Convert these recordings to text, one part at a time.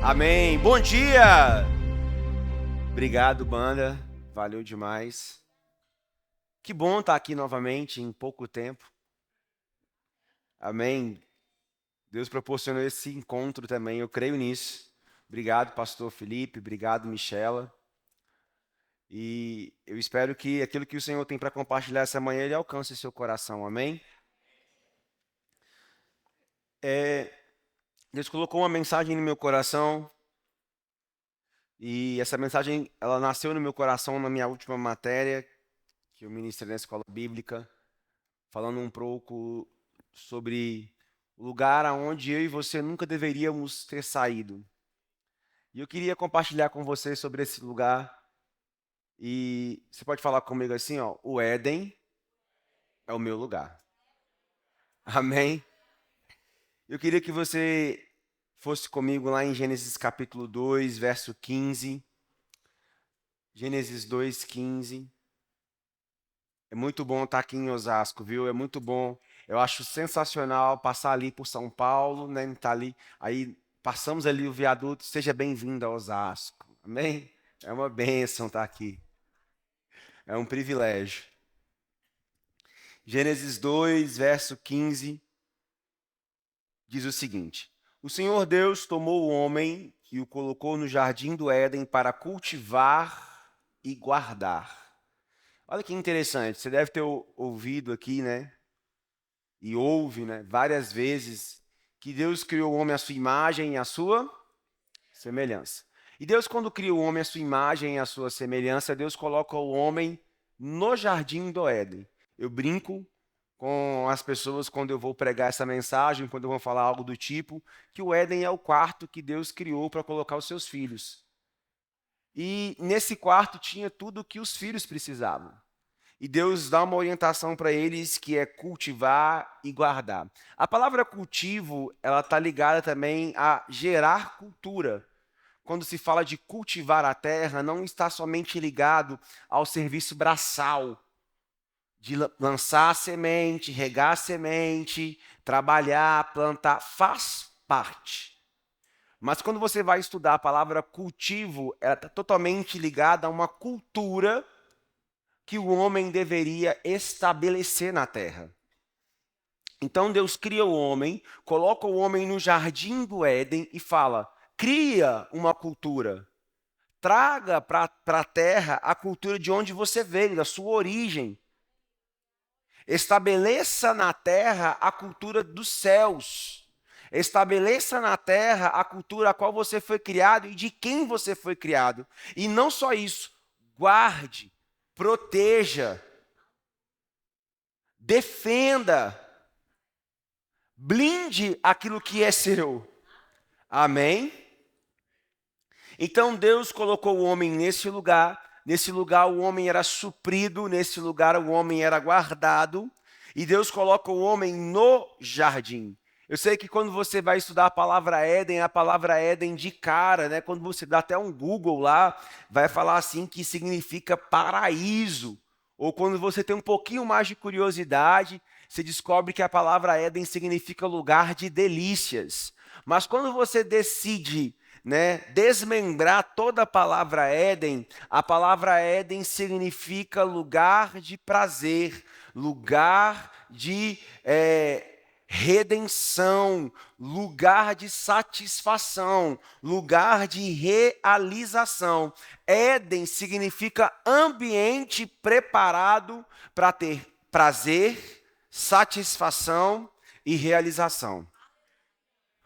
Amém. Bom dia! Obrigado, banda. Valeu demais. Que bom estar aqui novamente em pouco tempo. Amém. Deus proporcionou esse encontro também, eu creio nisso. Obrigado, pastor Felipe. Obrigado, Michela. E eu espero que aquilo que o Senhor tem para compartilhar essa manhã, ele alcance seu coração. Amém? Deus colocou uma mensagem no meu coração. E essa mensagem, ela nasceu no meu coração na minha última matéria, que eu ministrei na escola bíblica, falando um pouco sobre o lugar aonde eu e você nunca deveríamos ter saído. E eu queria compartilhar com você sobre esse lugar. E você pode falar comigo assim, ó, o Éden é o meu lugar. Amém? Eu queria que você fosse comigo lá em Gênesis capítulo 2, verso 15. Gênesis 2, 15. É muito bom estar aqui em Osasco, viu? É muito bom. Eu acho sensacional passar ali por São Paulo, né? Tá ali, aí passamos ali o viaduto. Seja bem-vindo a Osasco. Amém? É uma bênção estar aqui. É um privilégio. Gênesis 2, verso 15, diz o seguinte: O Senhor Deus tomou o homem e o colocou no jardim do Éden para cultivar e guardar. Olha que interessante. Você deve ter ouvido aqui, né? E ouve, né, várias vezes que Deus criou o homem à sua imagem e à sua semelhança. E Deus, quando cria o homem à sua imagem e à sua semelhança, Deus coloca o homem no jardim do Éden. Eu brinco com as pessoas quando eu vou pregar essa mensagem, quando eu vou falar algo do tipo, que o Éden é o quarto que Deus criou para colocar os seus filhos. E nesse quarto tinha tudo o que os filhos precisavam. E Deus dá uma orientação para eles que é cultivar e guardar. A palavra cultivo, ela está ligada também a gerar cultura. Quando se fala de cultivar a terra, não está somente ligado ao serviço braçal, de lançar a semente, regar a semente, trabalhar, plantar, faz parte. Mas quando você vai estudar a palavra cultivo, ela está totalmente ligada a uma cultura que o homem deveria estabelecer na terra. Então Deus cria o homem, coloca o homem no jardim do Éden e fala: cria uma cultura. Traga para a terra a cultura de onde você veio, da sua origem. Estabeleça na terra a cultura dos céus. Estabeleça na terra a cultura a qual você foi criado e de quem você foi criado. E não só isso, guarde, proteja, defenda, blinde aquilo que é seu. Amém? Então Deus colocou o homem nesse lugar. Nesse lugar o homem era suprido, nesse lugar o homem era guardado. E Deus coloca o homem no jardim. Eu sei que quando você vai estudar a palavra Éden de cara, né? Quando você dá até um Google lá, vai falar assim que significa paraíso. Ou quando você tem um pouquinho mais de curiosidade, você descobre que a palavra Éden significa lugar de delícias. Mas quando você decide, né, desmembrar toda a palavra Éden significa lugar de prazer, lugar de redenção, lugar de satisfação, lugar de realização. Éden significa ambiente preparado para ter prazer, satisfação e realização.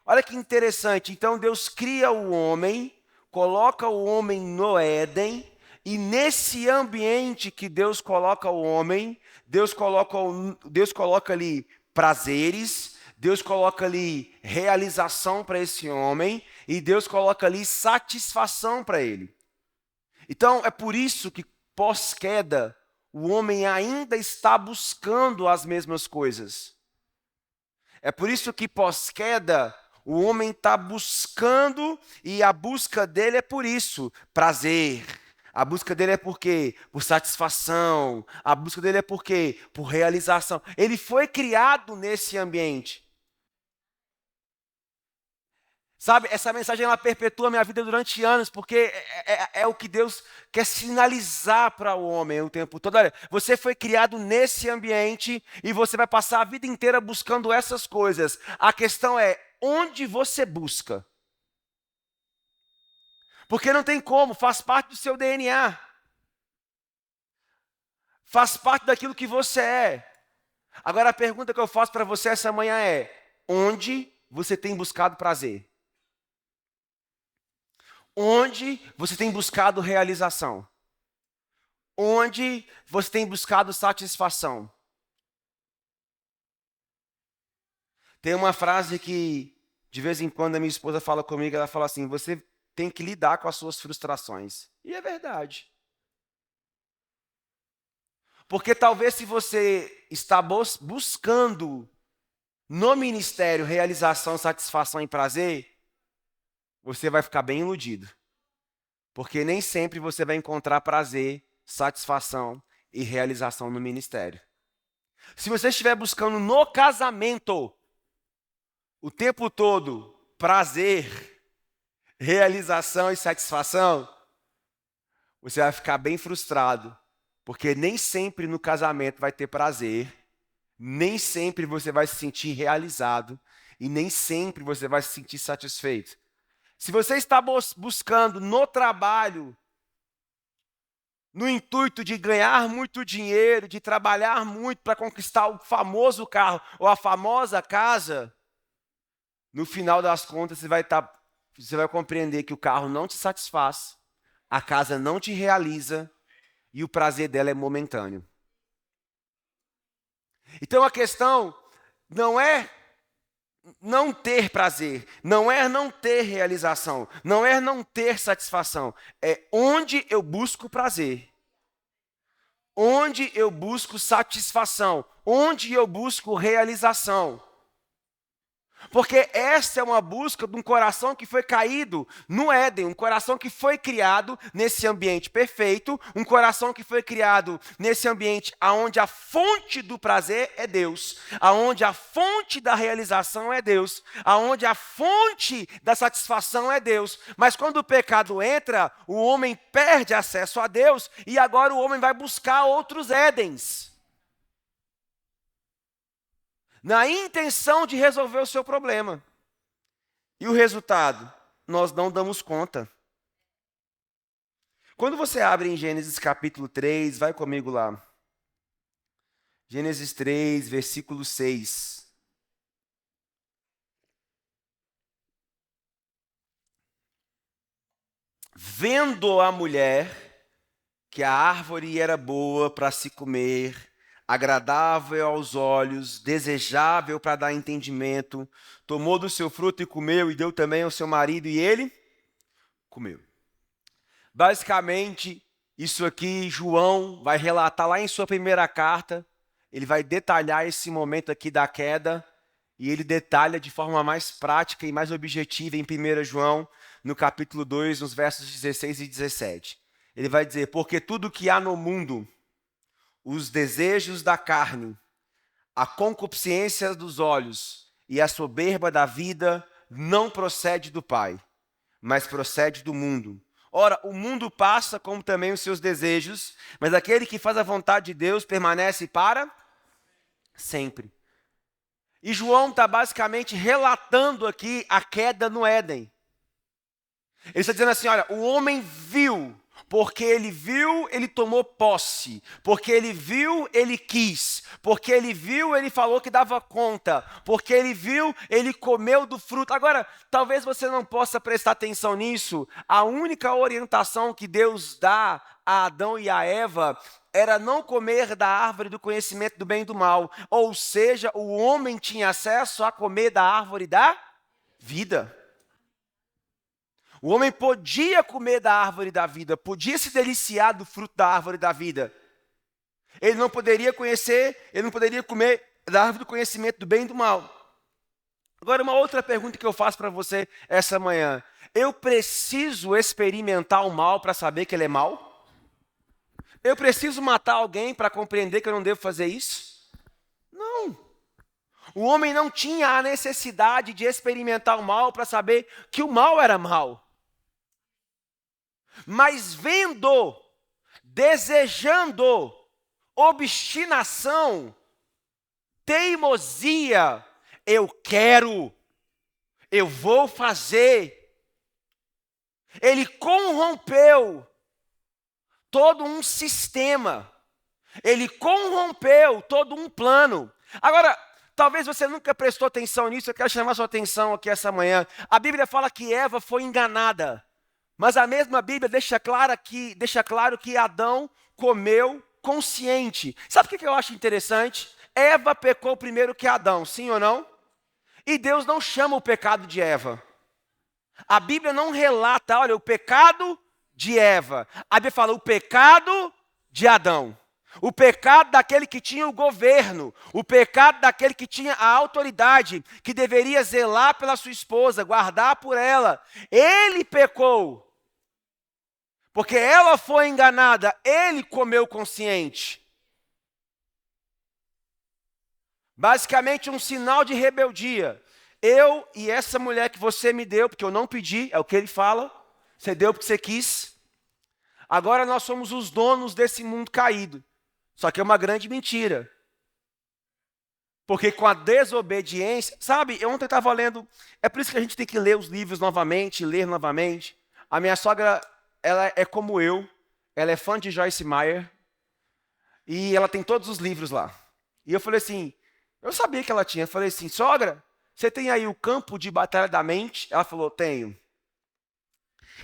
Olha que interessante. Então Deus cria o homem, coloca o homem no Éden, e nesse ambiente que Deus coloca o homem, Deus coloca ali prazeres, Deus coloca ali realização para esse homem, e Deus coloca ali satisfação para ele. Então é por isso que pós-queda, o homem ainda está buscando as mesmas coisas. É por isso que pós-queda, o homem está buscando, e a busca dele é por isso, prazer. A busca dele é por quê? Por satisfação. A busca dele é por quê? Por realização. Ele foi criado nesse ambiente. Sabe, essa mensagem ela perpetua a minha vida durante anos, porque é o que Deus quer sinalizar para o homem o tempo todo. Olha, você foi criado nesse ambiente e você vai passar a vida inteira buscando essas coisas. A questão é, onde você busca? Porque não tem como, faz parte do seu DNA. Faz parte daquilo que você é. Agora a pergunta que eu faço para você essa manhã é: onde você tem buscado prazer? Onde você tem buscado realização? Onde você tem buscado satisfação? Tem uma frase que, de vez em quando, a minha esposa fala comigo, ela fala assim: você tem que lidar com as suas frustrações. E é verdade. Porque talvez se você está buscando no ministério realização, satisfação e prazer, você vai ficar bem iludido. Porque nem sempre você vai encontrar prazer, satisfação e realização no ministério. Se você estiver buscando no casamento o tempo todo prazer, realização e satisfação, você vai ficar bem frustrado, porque nem sempre no casamento vai ter prazer, nem sempre você vai se sentir realizado e nem sempre você vai se sentir satisfeito. Se você está buscando no trabalho, no intuito de ganhar muito dinheiro, de trabalhar muito para conquistar o famoso carro ou a famosa casa, no final das contas você vai compreender que o carro não te satisfaz, a casa não te realiza e o prazer dela é momentâneo. Então a questão não é não ter prazer, não é não ter realização, não é não ter satisfação, é onde eu busco prazer, onde eu busco satisfação, onde eu busco realização. Porque esta é uma busca de um coração que foi caído no Éden, um coração que foi criado nesse ambiente perfeito, um coração que foi criado nesse ambiente onde a fonte do prazer é Deus, onde a fonte da realização é Deus, onde a fonte da satisfação é Deus. Mas quando o pecado entra, o homem perde acesso a Deus e agora o homem vai buscar outros Édens, na intenção de resolver o seu problema. E o resultado? Nós não damos conta. Quando você abre em Gênesis capítulo 3, vai comigo lá. Gênesis 3, versículo 6. Vendo a mulher que a árvore era boa para se comer, agradável aos olhos, desejável para dar entendimento, tomou do seu fruto e comeu, e deu também ao seu marido, e ele comeu. Basicamente, isso aqui João vai relatar lá em sua primeira carta, ele vai detalhar esse momento aqui da queda, e ele detalha de forma mais prática e mais objetiva em 1 João, no capítulo 2, nos versos 16 e 17. Ele vai dizer: porque tudo que há no mundo, os desejos da carne, a concupiscência dos olhos e a soberba da vida não procede do Pai, mas procede do mundo. Ora, o mundo passa como também os seus desejos, mas aquele que faz a vontade de Deus permanece para sempre. E João está basicamente relatando aqui a queda no Éden. Ele está dizendo assim, olha, o homem viu. Porque ele viu, ele tomou posse. Porque ele viu, ele quis. Porque ele viu, ele falou que dava conta. Porque ele viu, ele comeu do fruto. Agora, talvez você não possa prestar atenção nisso. A única orientação que Deus dá a Adão e a Eva era não comer da árvore do conhecimento do bem e do mal. Ou seja, o homem tinha acesso a comer da árvore da vida. O homem podia comer da árvore da vida, podia se deliciar do fruto da árvore da vida. Ele não poderia comer da árvore do conhecimento do bem e do mal. Agora, uma outra pergunta que eu faço para você essa manhã. Eu preciso experimentar o mal para saber que ele é mal? Eu preciso matar alguém para compreender que eu não devo fazer isso? Não. O homem não tinha a necessidade de experimentar o mal para saber que o mal era mal. Mas vendo, desejando, obstinação, teimosia, eu quero, eu vou fazer. Ele corrompeu todo um sistema. Ele corrompeu todo um plano. Agora, talvez você nunca prestou atenção nisso, eu quero chamar sua atenção aqui essa manhã. A Bíblia fala que Eva foi enganada, mas a mesma Bíblia deixa claro que Adão comeu consciente. Sabe o que eu acho interessante? Eva pecou primeiro que Adão, sim ou não? E Deus não chama o pecado de Eva. A Bíblia não relata, olha, o pecado de Eva. A Bíblia fala o pecado de Adão. O pecado daquele que tinha o governo, o pecado daquele que tinha a autoridade, que deveria zelar pela sua esposa, guardar por ela. Ele pecou, porque ela foi enganada, ele comeu consciente. Basicamente um sinal de rebeldia. Eu e essa mulher que você me deu, porque eu não pedi, é o que ele fala, você deu porque você quis. Agora nós somos os donos desse mundo caído. Só que é uma grande mentira. Porque com a desobediência, sabe, eu ontem estava lendo, é por isso que a gente tem que ler os livros novamente, ler novamente. A minha sogra, ela é como eu, ela é fã de Joyce Meyer, e ela tem todos os livros lá. E eu falei assim, eu sabia que ela tinha, eu falei assim, sogra, você tem aí o campo de batalha da mente? Ela falou, tenho.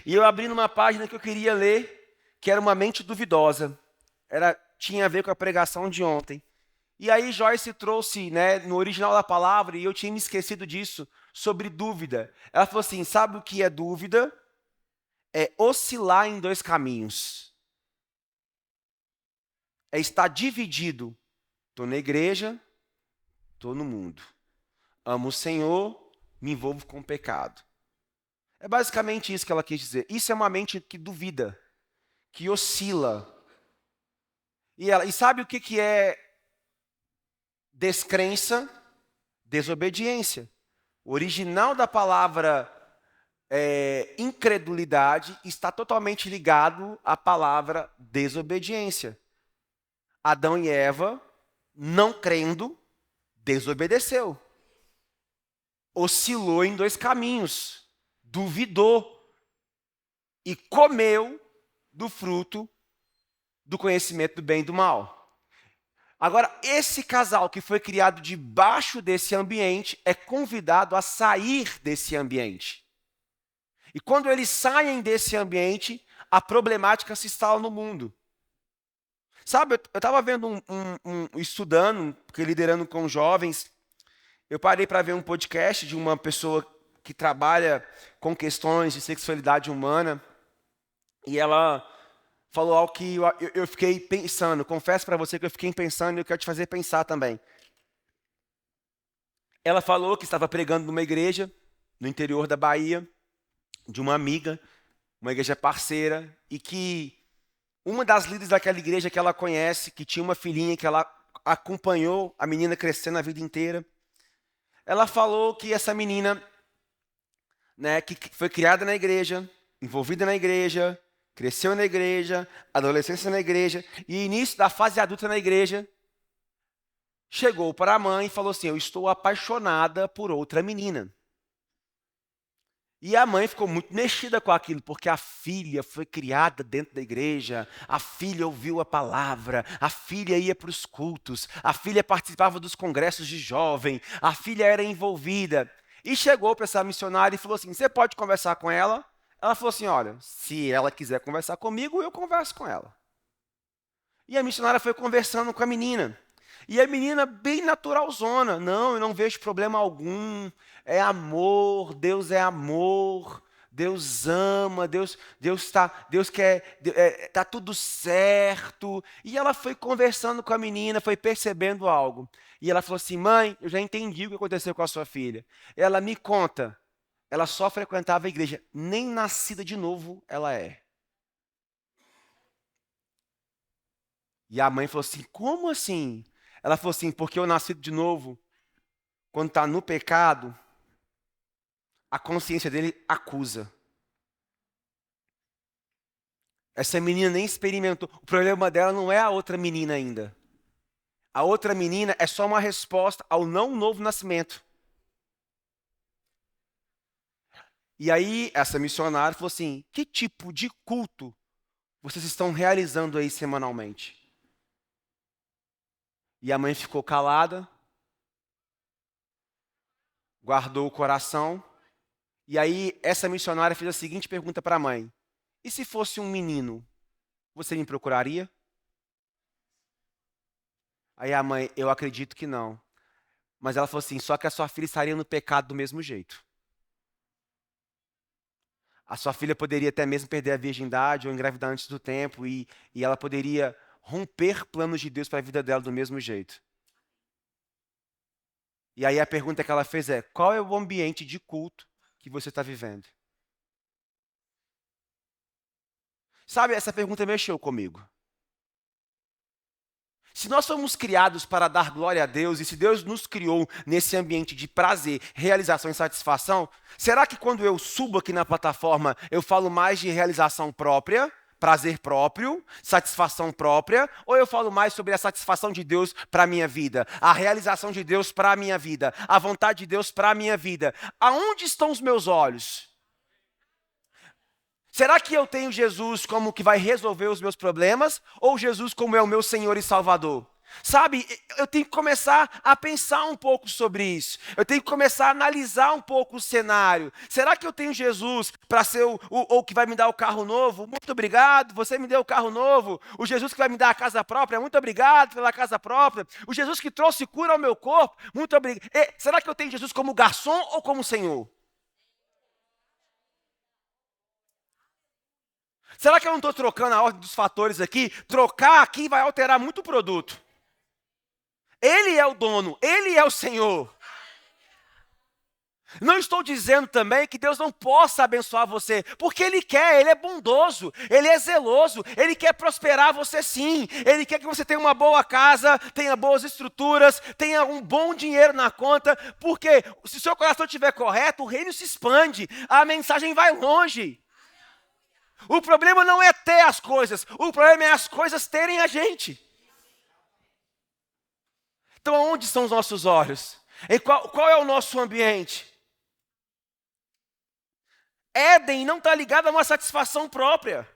E eu abri numa página que eu queria ler, que era uma mente duvidosa. Tinha a ver com a pregação de ontem. E aí Joyce trouxe, né, no original da palavra, e eu tinha me esquecido disso, sobre dúvida. Ela falou assim, sabe o que é dúvida? É oscilar em dois caminhos. É estar dividido. Estou na igreja, estou no mundo. Amo o Senhor, me envolvo com o pecado. É basicamente isso que ela quis dizer. Isso é uma mente que duvida, que oscila. E sabe o que é descrença? Desobediência. O original da palavra incredulidade está totalmente ligado à palavra desobediência. Adão e Eva, não crendo, desobedeceu. Oscilou em dois caminhos. Duvidou. E comeu do fruto do conhecimento do bem e do mal. Agora, esse casal que foi criado debaixo desse ambiente é convidado a sair desse ambiente. E quando eles saem desse ambiente, a problemática se instala no mundo. Sabe, eu estava vendo estudando, porque liderando com jovens, eu parei para ver um podcast de uma pessoa que trabalha com questões de sexualidade humana, e ela falou algo que eu fiquei pensando. Confesso para você que eu fiquei pensando e eu quero te fazer pensar também. Ela falou que estava pregando numa igreja no interior da Bahia, de uma amiga, uma igreja parceira, e que uma das líderes daquela igreja que ela conhece, que tinha uma filhinha que ela acompanhou a menina crescendo a vida inteira, ela falou que essa menina, né, que foi criada na igreja, envolvida na igreja, cresceu na igreja, adolescência na igreja, e início da fase adulta na igreja, chegou para a mãe e falou assim, eu estou apaixonada por outra menina. E a mãe ficou muito mexida com aquilo, porque a filha foi criada dentro da igreja, a filha ouviu a palavra, a filha ia para os cultos, a filha participava dos congressos de jovem, a filha era envolvida. E chegou para essa missionária e falou assim, você pode conversar com ela? Ela falou assim, olha, se ela quiser conversar comigo, eu converso com ela. E a missionária foi conversando com a menina. E a menina bem naturalzona, não, eu não vejo problema algum, é amor, Deus é amor, Deus ama, Deus quer, tá tudo certo. E ela foi conversando com a menina, foi percebendo algo. E ela falou assim, mãe, eu já entendi o que aconteceu com a sua filha. Ela me conta, ela só frequentava a igreja, nem nascida de novo ela é. E a mãe falou assim, como assim? Ela falou assim, porque eu nasci de novo, quando está no pecado, a consciência dele acusa. Essa menina nem experimentou. O problema dela não é a outra menina ainda. A outra menina é só uma resposta ao não novo nascimento. E aí, essa missionária falou assim: que tipo de culto vocês estão realizando aí semanalmente? E a mãe ficou calada, guardou o coração. E aí, essa missionária fez a seguinte pergunta para a mãe: e se fosse um menino, você me procuraria? Aí a mãe: eu acredito que não. Mas ela falou assim: só que a sua filha estaria no pecado do mesmo jeito. A sua filha poderia até mesmo perder a virgindade ou engravidar antes do tempo e ela poderia romper planos de Deus para a vida dela do mesmo jeito. E aí a pergunta que ela fez é: qual é o ambiente de culto que você está vivendo? Sabe, essa pergunta mexeu comigo. Se nós fomos criados para dar glória a Deus, e se Deus nos criou nesse ambiente de prazer, realização e satisfação, será que quando eu subo aqui na plataforma, eu falo mais de realização própria, prazer próprio, satisfação própria, ou eu falo mais sobre a satisfação de Deus para a minha vida, a realização de Deus para a minha vida, a vontade de Deus para a minha vida? Aonde estão os meus olhos? Será que eu tenho Jesus como que vai resolver os meus problemas ou Jesus como é o meu Senhor e Salvador? Sabe, eu tenho que começar a pensar um pouco sobre isso. Eu tenho que começar a analisar um pouco o cenário. Será que eu tenho Jesus para ser o que vai me dar o carro novo? Muito obrigado, você me deu o carro novo. O Jesus que vai me dar a casa própria? Muito obrigado pela casa própria. O Jesus que trouxe cura ao meu corpo? Muito obrigado. Será que eu tenho Jesus como garçom ou como Senhor? Será que eu não estou trocando a ordem dos fatores aqui? Trocar aqui vai alterar muito o produto. Ele é o dono, ele é o Senhor. Não estou dizendo também que Deus não possa abençoar você, porque Ele quer, Ele é bondoso, Ele é zeloso, Ele quer prosperar você sim. Ele quer que você tenha uma boa casa, tenha boas estruturas, tenha um bom dinheiro na conta, porque se o seu coração estiver correto, o reino se expande, a mensagem vai longe. O problema não é ter as coisas, o problema é as coisas terem a gente. Então, onde estão os nossos olhos? Em qual é o nosso ambiente? Éden não está ligado a uma satisfação própria,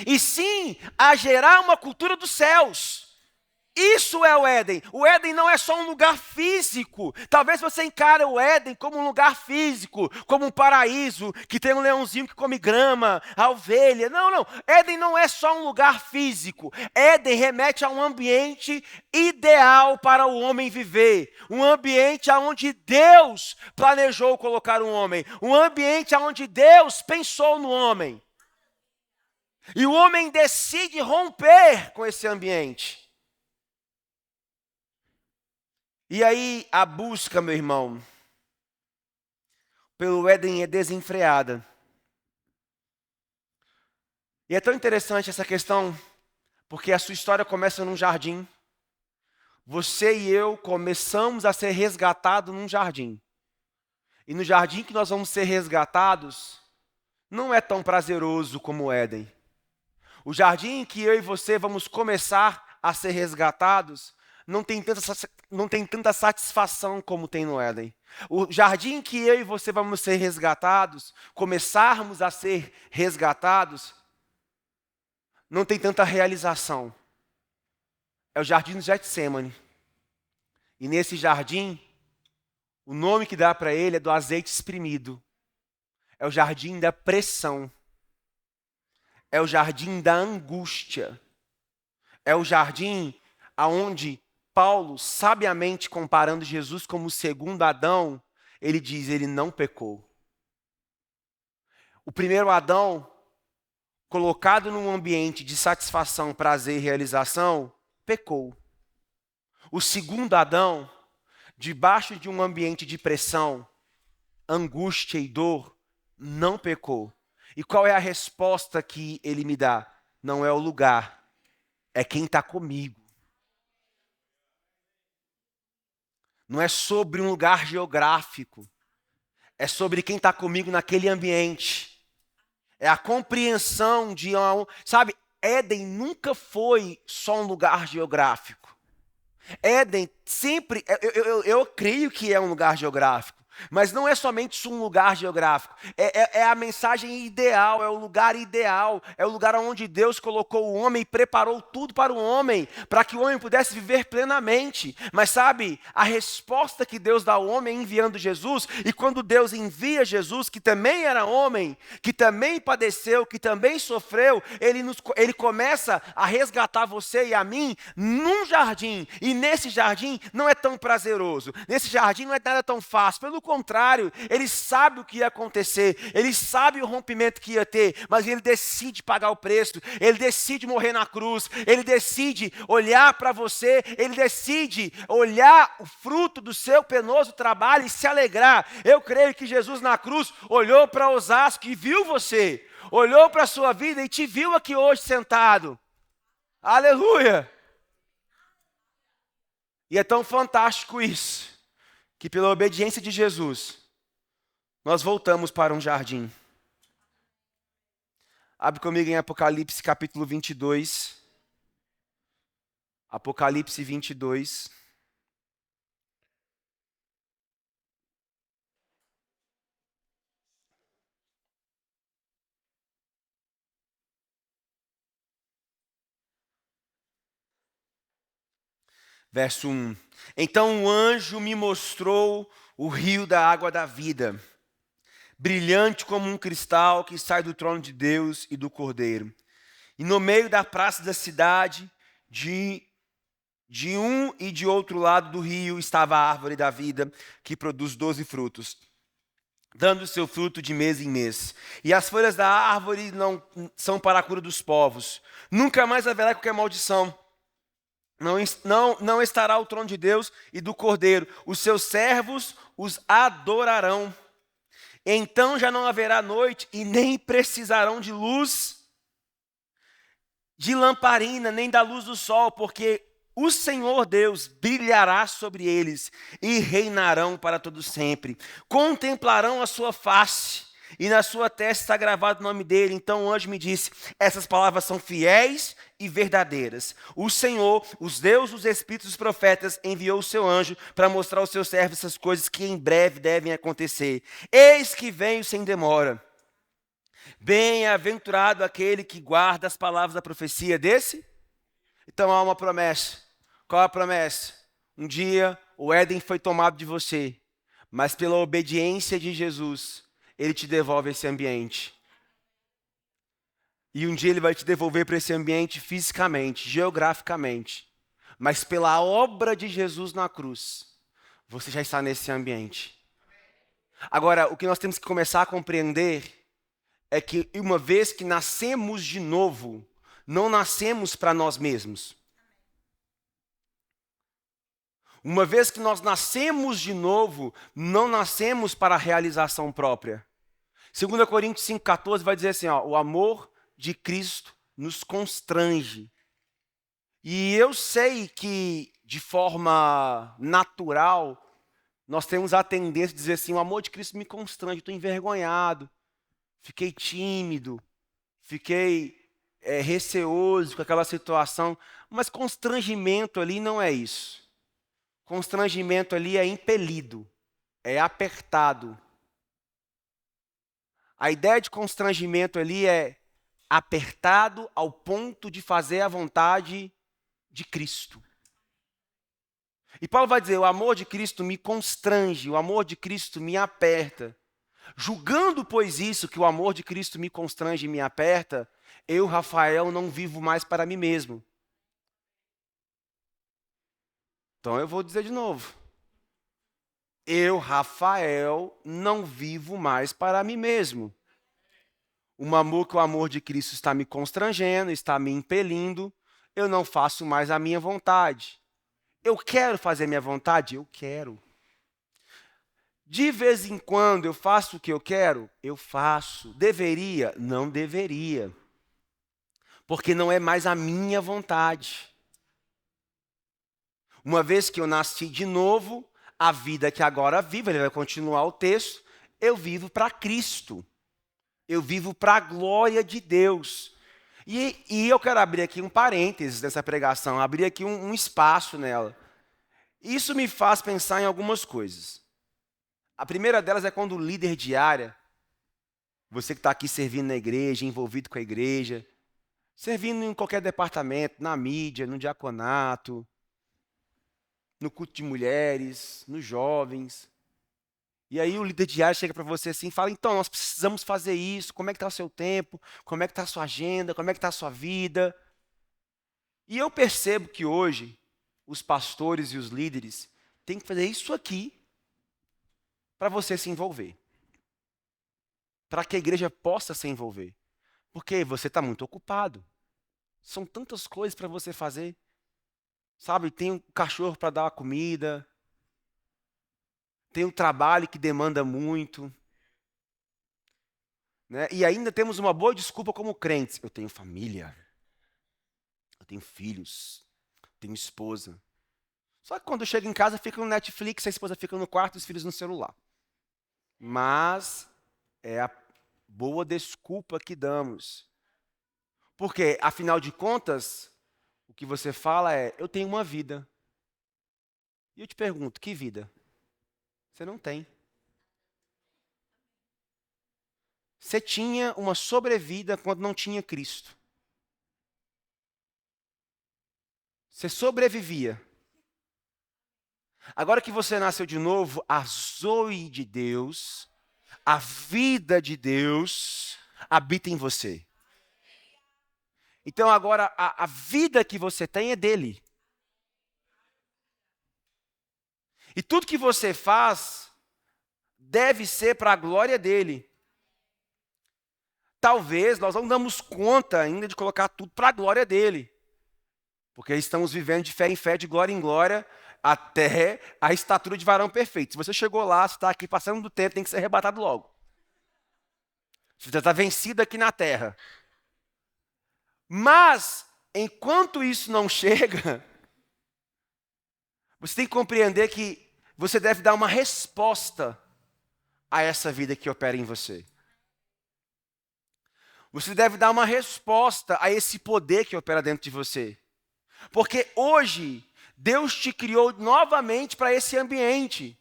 e sim a gerar uma cultura dos céus. Isso é o Éden. O Éden não é só um lugar físico. Talvez você encare o Éden como um lugar físico, como um paraíso, que tem um leãozinho que come grama, a ovelha. Não, não. Éden não é só um lugar físico. Éden remete a um ambiente ideal para o homem viver. Um ambiente onde Deus planejou colocar um homem. Um ambiente onde Deus pensou no homem. E o homem decide romper com esse ambiente. E aí a busca, meu irmão, pelo Éden é desenfreada. E é tão interessante essa questão, porque a sua história começa num jardim. Você e eu começamos a ser resgatados num jardim. E no jardim que nós vamos ser resgatados, não é tão prazeroso como o Éden. O jardim em que eu e você vamos começar a ser resgatados, não tem tanta satisfação como tem no Éden. O jardim que eu e você vamos ser resgatados, começarmos a ser resgatados, não tem tanta realização. É o jardim do Getsemane. E nesse jardim, o nome que dá para ele é do azeite espremido. É o jardim da pressão. É o jardim da angústia. É o jardim aonde Paulo, sabiamente comparando Jesus como o segundo Adão, ele diz, ele não pecou. O primeiro Adão, colocado num ambiente de satisfação, prazer e realização, pecou. O segundo Adão, debaixo de um ambiente de pressão, angústia e dor, não pecou. E qual é a resposta que ele me dá? Não é o lugar, é quem está comigo. Não é sobre um lugar geográfico. É sobre quem está comigo naquele ambiente. É a compreensão de... Sabe, Éden nunca foi só um lugar geográfico. Éden sempre... Eu creio que é um lugar geográfico. Mas não é somente um lugar geográfico, é a mensagem ideal, é o lugar ideal, é o lugar onde Deus colocou o homem e preparou tudo para o homem, para que o homem pudesse viver plenamente. Mas sabe, a resposta que Deus dá ao homem é enviando Jesus, e quando Deus envia Jesus, que também era homem, que também padeceu, que também sofreu, ele começa a resgatar você e a mim num jardim, e nesse jardim não é tão prazeroso, nesse jardim não é nada tão fácil, pelo contrário, ele sabe o que ia acontecer, ele sabe o rompimento que ia ter, mas ele decide pagar o preço, ele decide morrer na cruz, ele decide olhar para você, ele decide olhar o fruto do seu penoso trabalho e se alegrar. Eu creio que Jesus na cruz olhou para Osasco e viu você, olhou para a sua vida e te viu aqui hoje sentado. Aleluia! E é tão fantástico isso, que pela obediência de Jesus, nós voltamos para um jardim. Abre comigo em Apocalipse capítulo 22. Apocalipse 22. Verso 1. Então o anjo me mostrou o rio da água da vida, brilhante como um cristal que sai do trono de Deus e do Cordeiro. E no meio da praça da cidade, de um e de outro lado do rio, estava a árvore da vida, que produz 12 frutos, dando seu fruto de mês em mês. E as folhas da árvore não são para a cura dos povos. Nunca mais haverá qualquer maldição. Não estará o trono de Deus e do Cordeiro. Os seus servos os adorarão. Então já não haverá noite e nem precisarão de luz, de lamparina, nem da luz do sol, porque o Senhor Deus brilhará sobre eles e reinarão para todo sempre. Contemplarão a sua face e na sua testa está gravado o nome dele. Então o anjo me disse: essas palavras são fiéis e verdadeiras. O Senhor, os Deus dos Espíritos dos profetas, enviou o seu anjo para mostrar aos seus servos essas coisas que em breve devem acontecer. Eis que venho sem demora. Bem-aventurado aquele que guarda as palavras da profecia desse. Então há uma promessa. Qual é a promessa? Um dia o Éden foi tomado de você, mas pela obediência de Jesus, ele te devolve esse ambiente. E um dia ele vai te devolver para esse ambiente fisicamente, geograficamente. Mas pela obra de Jesus na cruz, você já está nesse ambiente. Agora, o que nós temos que começar a compreender é que uma vez que nascemos de novo, não nascemos para nós mesmos. Uma vez que nós nascemos de novo, não nascemos para a realização própria. 2 Coríntios 5,14 vai dizer assim, ó, o amor de Cristo nos constrange. E eu sei que, de forma natural, nós temos a tendência de dizer assim, o amor de Cristo me constrange, estou envergonhado, fiquei tímido, fiquei receoso com aquela situação. Mas constrangimento ali não é isso. Constrangimento ali é impelido, é apertado. A ideia de constrangimento ali é apertado ao ponto de fazer a vontade de Cristo. E Paulo vai dizer, o amor de Cristo me constrange, o amor de Cristo me aperta. Julgando, pois, isso, que o amor de Cristo me constrange e me aperta, eu, Rafael, não vivo mais para mim mesmo. Então eu vou dizer de novo. Eu, Rafael, não vivo mais para mim mesmo. O amor de Cristo está me constrangendo, está me impelindo, eu não faço mais a minha vontade. Eu quero fazer minha vontade? Eu quero. De vez em quando eu faço o que eu quero? Eu faço. Deveria? Não deveria. Porque não é mais a minha vontade. Uma vez que eu nasci de novo, a vida que agora vivo, ele vai continuar o texto, eu vivo para Cristo. Eu vivo para a glória de Deus. E eu quero abrir aqui um parênteses nessa pregação, abrir aqui um espaço nela. Isso me faz pensar em algumas coisas. A primeira delas é quando o líder de área, você que está aqui servindo na igreja, envolvido com a igreja, servindo em qualquer departamento, na mídia, no diaconato, no culto de mulheres, nos jovens. E aí o líder de área chega para você assim e fala, então, nós precisamos fazer isso, como é que está o seu tempo, como é que está a sua agenda, como é que está a sua vida. E eu percebo que hoje, os pastores e os líderes têm que fazer isso aqui para você se envolver. Para que a igreja possa se envolver. Porque você está muito ocupado. São tantas coisas para você fazer. Sabe, tem um cachorro para dar a comida, tem um trabalho que demanda muito, né? E ainda temos uma boa desculpa como crentes. Eu tenho família, eu tenho filhos, tenho esposa. Só que quando eu chego em casa, fica no Netflix, a esposa fica no quarto e os filhos no celular. Mas é a boa desculpa que damos. Porque, afinal de contas, o que você fala é, eu tenho uma vida. E eu te pergunto, que vida? Você não tem. Você tinha uma sobrevida quando não tinha Cristo. Você sobrevivia. Agora que você nasceu de novo, a zoe de Deus, a vida de Deus, habita em você. Então agora a vida que você tem é dele. E tudo que você faz deve ser para a glória dele. Talvez nós não damos conta ainda de colocar tudo para a glória dele. Porque estamos vivendo de fé em fé, de glória em glória, até a estatura de varão perfeito. Se você chegou lá, você está aqui passando do tempo, tem que ser arrebatado logo. Você já está vencido aqui na terra. Mas, enquanto isso não chega, você tem que compreender que você deve dar uma resposta a essa vida que opera em você. Você deve dar uma resposta a esse poder que opera dentro de você. Porque hoje, Deus te criou novamente para esse ambiente.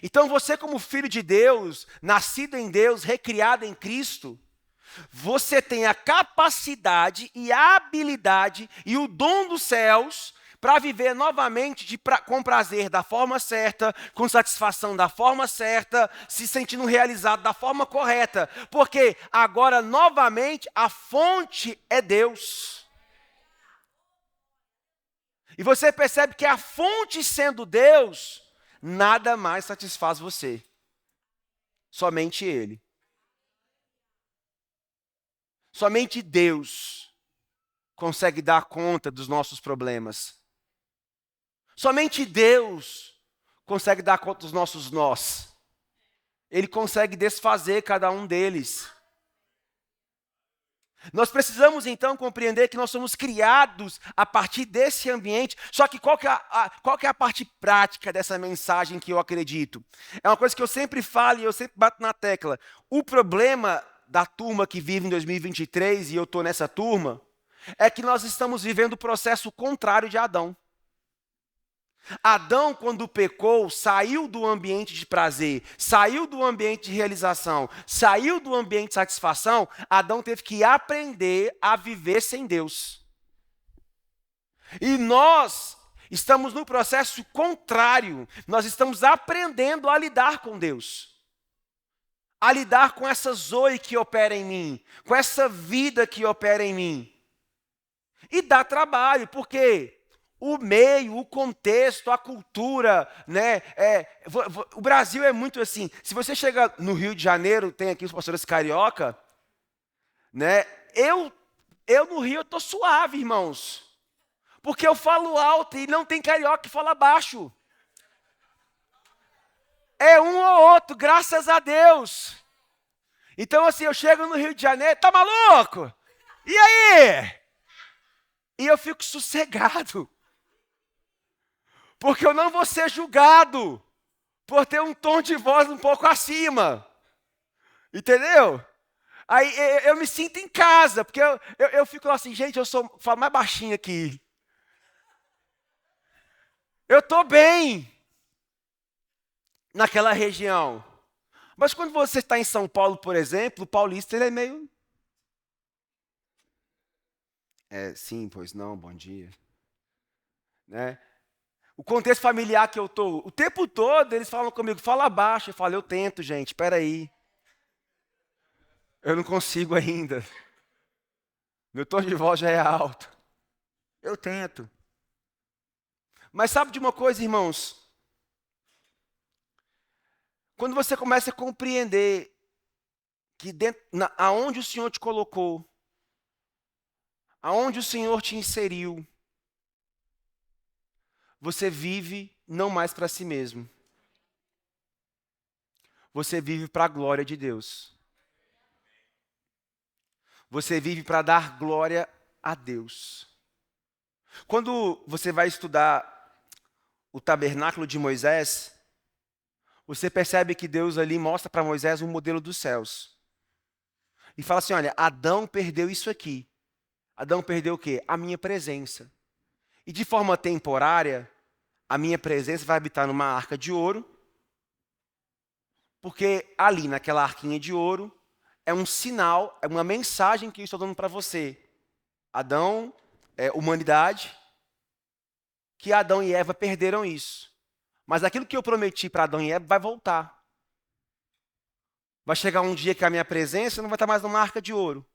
Então você, como filho de Deus, nascido em Deus, recriado em Cristo, você tem a capacidade e a habilidade e o dom dos céus para viver novamente com prazer da forma certa, com satisfação da forma certa, se sentindo realizado da forma correta. Porque agora, novamente, a fonte é Deus. E você percebe que a fonte sendo Deus, nada mais satisfaz você. Somente Ele. Somente Deus consegue dar conta dos nossos problemas. Somente Deus consegue dar conta dos nossos nós. Ele consegue desfazer cada um deles. Nós precisamos então compreender que nós somos criados a partir desse ambiente. Só que qual que é a parte prática dessa mensagem que eu acredito? É uma coisa que eu sempre falo e eu sempre bato na tecla. O problema da turma que vive em 2023, e eu estou nessa turma, é que nós estamos vivendo o processo contrário de Adão. Adão, quando pecou, saiu do ambiente de prazer, saiu do ambiente de realização, saiu do ambiente de satisfação. Adão teve que aprender a viver sem Deus. E nós estamos no processo contrário. Nós estamos aprendendo a lidar com Deus. A lidar com essa zoe que opera em mim, com essa vida que opera em mim. E dá trabalho, porque o meio, o contexto, a cultura, né? O Brasil é muito assim. Se você chega no Rio de Janeiro, tem aqui os pastores carioca, né? Eu no Rio eu tô suave, irmãos. Porque eu falo alto e não tem carioca que fala baixo. É um ou outro, graças a Deus. Então assim, eu chego no Rio de Janeiro, tá maluco? E aí? E eu fico sossegado. Porque eu não vou ser julgado por ter um tom de voz um pouco acima. Entendeu? Aí eu me sinto em casa, porque eu fico assim, gente, falo mais baixinho aqui. Eu estou bem naquela região. Mas quando você está em São Paulo, por exemplo, o paulista ele é meio... sim, pois não, bom dia. Né? O contexto familiar que eu estou, o tempo todo eles falam comigo, fala baixo. Eu falo, eu tento, gente, espera aí. Eu não consigo ainda. Meu tom de voz já é alto. Eu tento. Mas sabe de uma coisa, irmãos? Quando você começa a compreender que aonde o Senhor te colocou, aonde o Senhor te inseriu, você vive não mais para si mesmo. Você vive para a glória de Deus. Você vive para dar glória a Deus. Quando você vai estudar o tabernáculo de Moisés, você percebe que Deus ali mostra para Moisés um modelo dos céus. E fala assim, olha, Adão perdeu isso aqui. Adão perdeu o quê? A minha presença. E de forma temporária, a minha presença vai habitar numa arca de ouro, porque ali naquela arquinha de ouro é um sinal, é uma mensagem que eu estou dando para você. Adão, humanidade, que Adão e Eva perderam isso. Mas aquilo que eu prometi para Adão e Eva vai voltar. Vai chegar um dia que a minha presença não vai estar mais numa arca de ouro.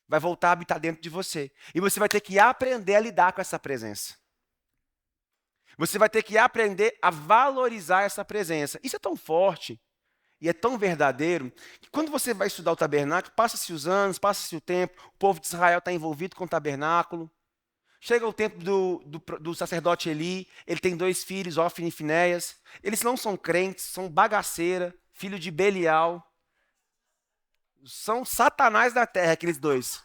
Vai voltar a habitar dentro de você. E você vai ter que aprender a lidar com essa presença. Você vai ter que aprender a valorizar essa presença. Isso é tão forte e é tão verdadeiro que quando você vai estudar o tabernáculo, passa-se os anos, passa-se o tempo, o povo de Israel está envolvido com o tabernáculo. Chega o tempo do sacerdote Eli, ele tem 2 filhos, Ofni e Finéias. Eles não são crentes, são bagaceira, filho de Belial. São satanás da terra, aqueles 2.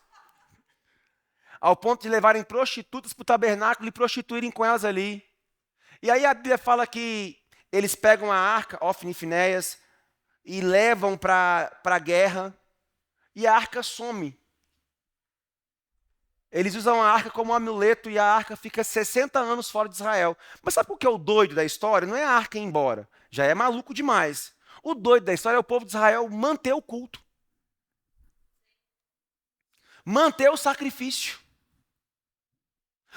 Ao ponto de levarem prostitutas para o tabernáculo e prostituírem com elas ali. E aí a Bíblia fala que eles pegam a arca, Ofni e Finéias, e levam para a guerra, e a arca some. Eles usam a arca como um amuleto e a arca fica 60 anos fora de Israel. Mas sabe o que é o doido da história? Não é a arca ir embora. Já é maluco demais. O doido da história é o povo de Israel manter o culto. Manter o sacrifício.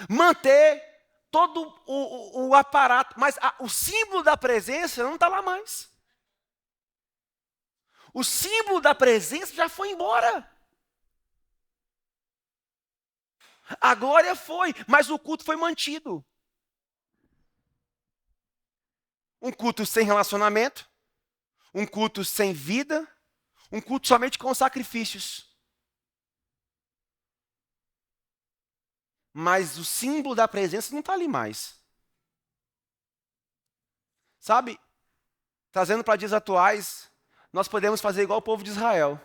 Manter todo o aparato. Mas o símbolo da presença não está lá mais. O símbolo da presença já foi embora. A glória foi, mas o culto foi mantido. Um culto sem relacionamento, um culto sem vida, um culto somente com sacrifícios. Mas o símbolo da presença não está ali mais. Sabe, trazendo para dias atuais, nós podemos fazer igual o povo de Israel.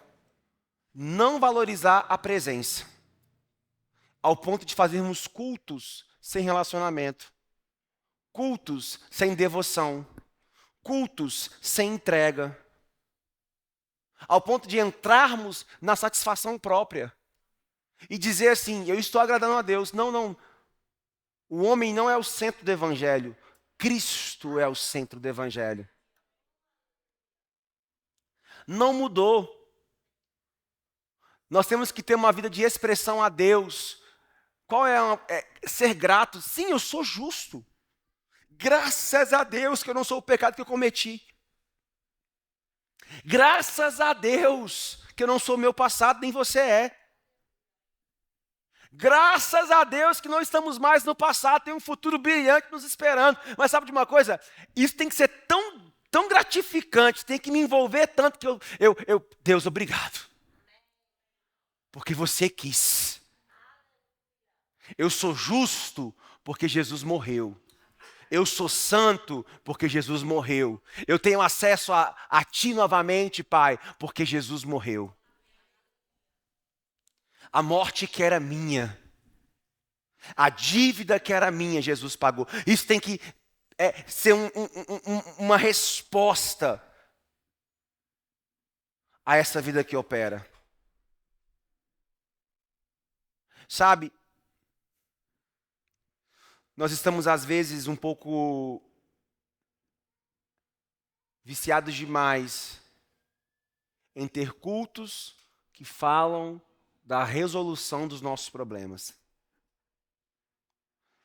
Não valorizar a presença. Ao ponto de fazermos cultos sem relacionamento. Cultos sem devoção. Cultos sem entrega. Ao ponto de entrarmos na satisfação própria. E dizer assim, eu estou agradando a Deus. Não, não. O homem não é o centro do evangelho. Cristo é o centro do evangelho. Não mudou. Nós temos que ter uma vida de expressão a Deus. Qual ser grato? Sim, eu sou justo. Graças a Deus que eu não sou o pecado que eu cometi. Graças a Deus que eu não sou o meu passado, nem você é. Graças a Deus que não estamos mais no passado, tem um futuro brilhante nos esperando. Mas sabe de uma coisa? Isso tem que ser tão gratificante, tem que me envolver tanto que Deus, obrigado. Porque você quis. Eu sou justo porque Jesus morreu. Eu sou santo porque Jesus morreu. Eu tenho acesso a Ti novamente, Pai, porque Jesus morreu. A morte que era minha, a dívida que era minha, Jesus pagou. Isso tem que ser uma resposta a essa vida que opera. Sabe, nós estamos às vezes um pouco viciados demais em ter cultos que falam da resolução dos nossos problemas.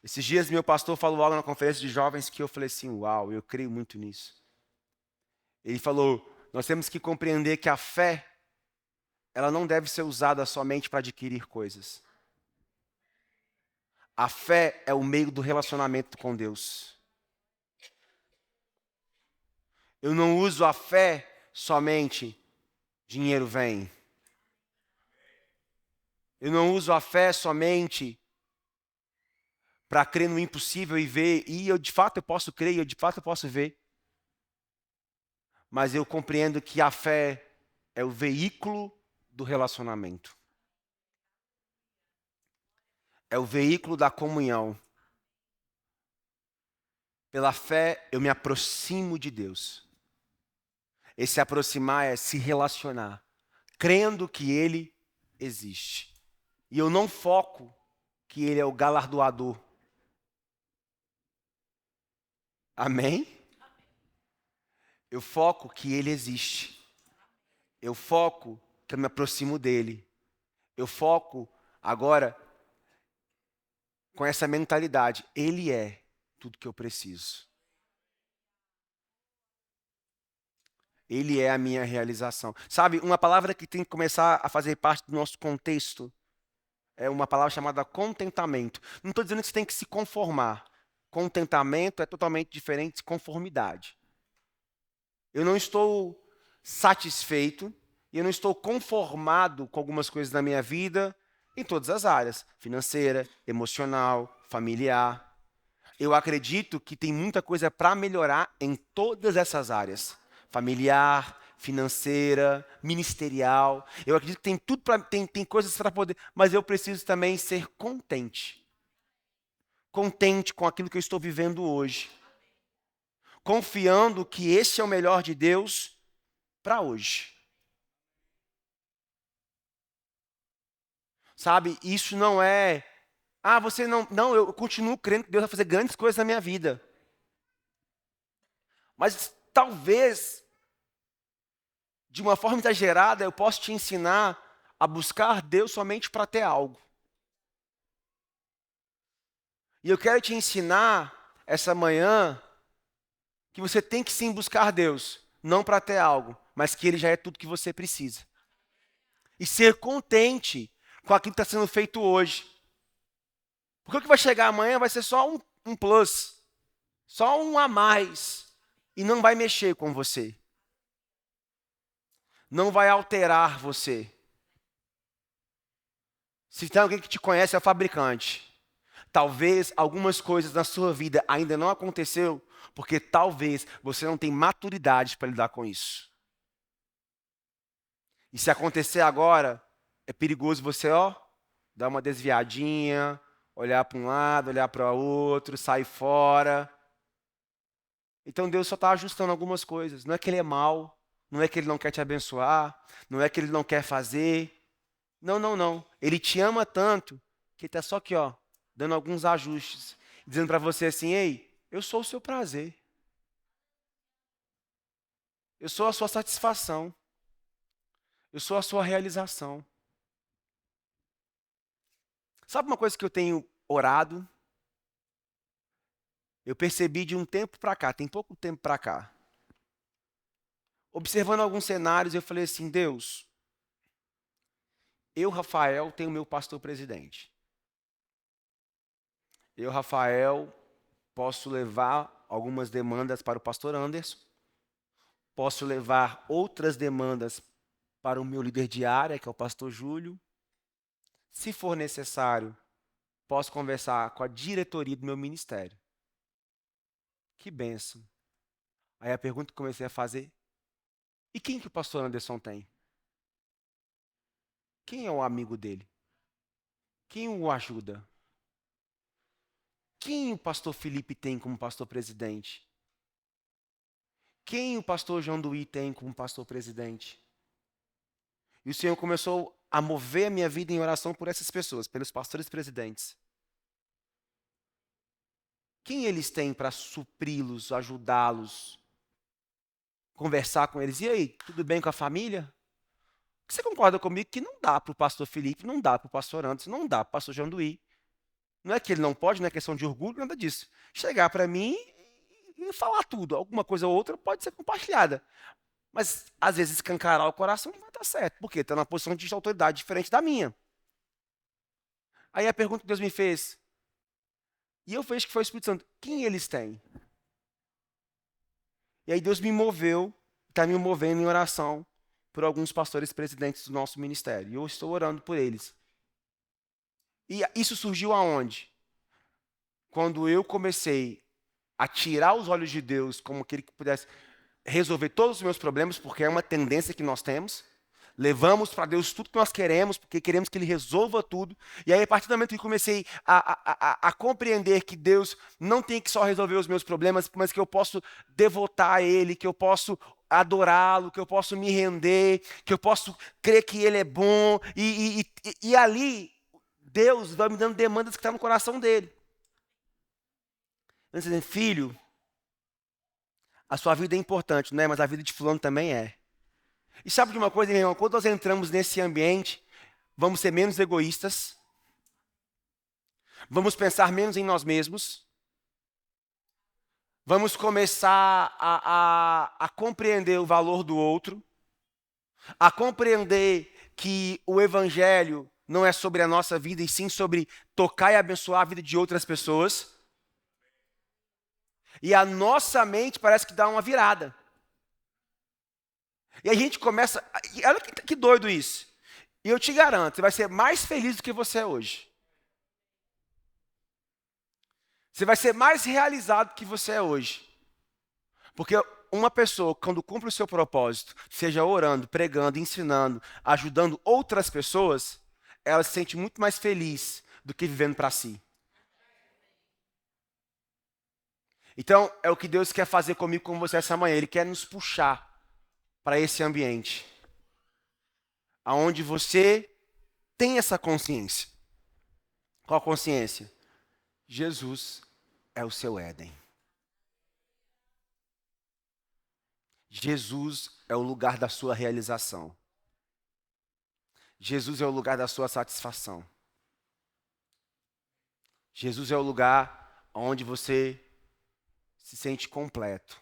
Esses dias meu pastor falou algo na conferência de jovens que eu falei assim, uau, eu creio muito nisso. Ele falou, nós temos que compreender que a fé, ela não deve ser usada somente para adquirir coisas. A fé é o meio do relacionamento com Deus. Eu não uso a fé somente dinheiro vem. Eu não uso a fé somente para crer no impossível e ver, e eu de fato eu posso crer, eu de fato eu posso ver. Mas eu compreendo que a fé é o veículo do relacionamento. É o veículo da comunhão. Pela fé eu me aproximo de Deus. Esse aproximar é se relacionar, crendo que Ele existe. E eu não foco que Ele é o galardoador. Amém? Eu foco que Ele existe. Eu foco que eu me aproximo dEle. Eu foco agora com essa mentalidade. Ele é tudo que eu preciso. Ele é a minha realização. Sabe, uma palavra que tem que começar a fazer parte do nosso contexto é uma palavra chamada contentamento. Não estou dizendo que você tem que se conformar. Contentamento é totalmente diferente de conformidade. Eu não estou satisfeito e eu não estou conformado com algumas coisas da minha vida em todas as áreas, financeira, emocional, familiar. Eu acredito que tem muita coisa para melhorar em todas essas áreas. Familiar, financeira, ministerial. Eu acredito que tem tudo tem coisas para poder, mas eu preciso também ser contente. Contente com aquilo que eu estou vivendo hoje. Confiando que esse é o melhor de Deus para hoje. Sabe, isso não é você não, eu continuo crendo que Deus vai fazer grandes coisas na minha vida. Mas talvez, de uma forma exagerada, eu possa te ensinar a buscar Deus somente para ter algo. E eu quero te ensinar essa manhã que você tem que sim buscar Deus, não para ter algo, mas que Ele já é tudo que você precisa. E ser contente com aquilo que está sendo feito hoje. Porque o que vai chegar amanhã vai ser só um plus, só um a mais, e não vai mexer com você. Não vai alterar você. Se tem alguém que te conhece, é o fabricante. Talvez algumas coisas na sua vida ainda não aconteceu, porque talvez você não tem maturidade para lidar com isso. E se acontecer agora, é perigoso você, dar uma desviadinha, olhar para um lado, olhar para o outro, sair fora. Então Deus só está ajustando algumas coisas. Não é que Ele é mau, não é que Ele não quer te abençoar, não é que Ele não quer fazer. Não, não, não. Ele te ama tanto que Ele está só aqui, dando alguns ajustes, dizendo para você assim, ei, eu sou o seu prazer. Eu sou a sua satisfação. Eu sou a sua realização. Sabe uma coisa que eu tenho orado? Eu percebi de um tempo para cá, tem pouco tempo para cá. Observando alguns cenários, eu falei assim, Deus, eu, Rafael, tenho meu pastor presidente. Eu, Rafael, posso levar algumas demandas para o pastor Anderson. Posso levar outras demandas para o meu líder de área, que é o pastor Júlio. Se for necessário, posso conversar com a diretoria do meu ministério. Que bênção. Aí a pergunta que comecei a fazer, e quem que o pastor Anderson tem? Quem é o amigo dele? Quem o ajuda? Quem o pastor Felipe tem como pastor presidente? Quem o pastor João Duí tem como pastor presidente? E o Senhor começou a mover a minha vida em oração por essas pessoas, pelos pastores presidentes. Quem eles têm para supri-los, ajudá-los, conversar com eles? E aí, tudo bem com a família? Você concorda comigo que não dá para o pastor Felipe, não dá para o pastor Anderson, não dá para o pastor João Duí. Não é que ele não pode, não é questão de orgulho, nada disso. Chegar para mim e falar tudo. Alguma coisa ou outra pode ser compartilhada. Mas, às vezes, escancarar o coração não vai dar certo. Por quê? Está numa posição de autoridade diferente da minha. Aí a pergunta que Deus me fez, e eu vejo que foi o Espírito Santo, quem eles têm? E aí Deus me moveu, está me movendo em oração por alguns pastores presidentes do nosso ministério. E eu estou orando por eles. E isso surgiu aonde? Quando eu comecei a tirar os olhos de Deus como aquele que pudesse resolver todos os meus problemas, porque é uma tendência que nós temos. Levamos para Deus tudo que nós queremos, porque queremos que Ele resolva tudo. E aí, a partir do momento que comecei a compreender que Deus não tem que só resolver os meus problemas, mas que eu posso devotar a Ele, que eu posso adorá-lo, que eu posso me render, que eu posso crer que Ele é bom. E ali, Deus vai me dando demandas que estão no coração dele. Ele dizendo, filho, a sua vida é importante, não é? Mas a vida de fulano também é. E sabe de uma coisa, meu irmão? Quando nós entramos nesse ambiente, vamos ser menos egoístas, vamos pensar menos em nós mesmos, vamos começar a compreender o valor do outro, a compreender que o Evangelho não é sobre a nossa vida, e sim sobre tocar e abençoar a vida de outras pessoas. E a nossa mente parece que dá uma virada. E a gente começa... Olha que doido isso. E eu te garanto, você vai ser mais feliz do que você é hoje. Você vai ser mais realizado do que você é hoje. Porque uma pessoa, quando cumpre o seu propósito, seja orando, pregando, ensinando, ajudando outras pessoas, ela se sente muito mais feliz do que vivendo para si. Então, é o que Deus quer fazer comigo, com você essa manhã. Ele quer nos puxar para esse ambiente, aonde você tem essa consciência. Qual consciência? Jesus é o seu Éden. Jesus é o lugar da sua realização. Jesus é o lugar da sua satisfação. Jesus é o lugar onde você se sente completo,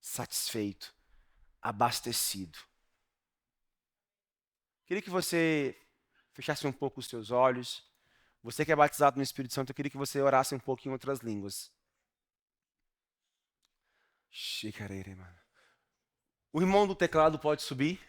satisfeito, abastecido. Queria que você fechasse um pouco os seus olhos. Você que é batizado no Espírito Santo, eu queria que você orasse um pouco em outras línguas. O irmão do teclado pode subir?